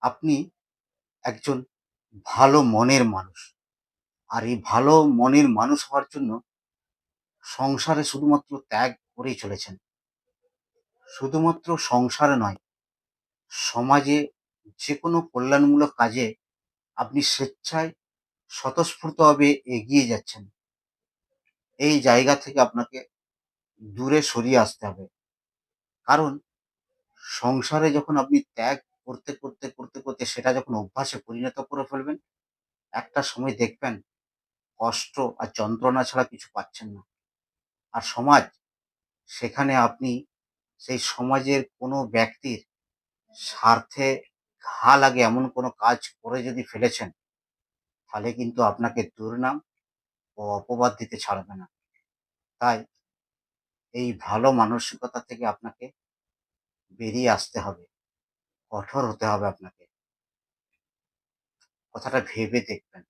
আপনি একজন ভালো মনের মানুষ। আর এই ভালো মনের মানুষ হওয়ার জন্য সংসারে শুধুমাত্র ত্যাগ করেই চলেছেন। শুধুমাত্র সংসারে নয়, সমাজে যেকোনো কল্যাণমূলক কাজে আপনি স্বেচ্ছায় স্বতঃস্ফূর্তভাবে এগিয়ে যাচ্ছেন। এই জায়গা থেকে আপনাকে দূরে সরিয়ে আসতে হবে। কারণ সংসারে যখন আপনি ত্যাগ করতে সেটা যখন অভ্যাসে পরিণত করে ফেলবেন, একটা সময় দেখবেন কষ্ট আর যন্ত্রণা ছাড়া কিছু পাচ্ছেন না। আর সমাজ, সেখানে আপনি সেই সমাজের কোনো ব্যক্তির স্বার্থে ঘা লাগে এমন কোনো কাজ করে যদি ফেলেছেন, তাহলে কিন্তু আপনাকে দুর্নাম ও অপবাদ দিতে ছাড়বে না। তাই এই ভালো মানসিকতা থেকে আপনাকে বেরিয়ে আসতে হবে। কঠোর হতে হবে আপনাকে। কথাটা ভেবে দেখবেন।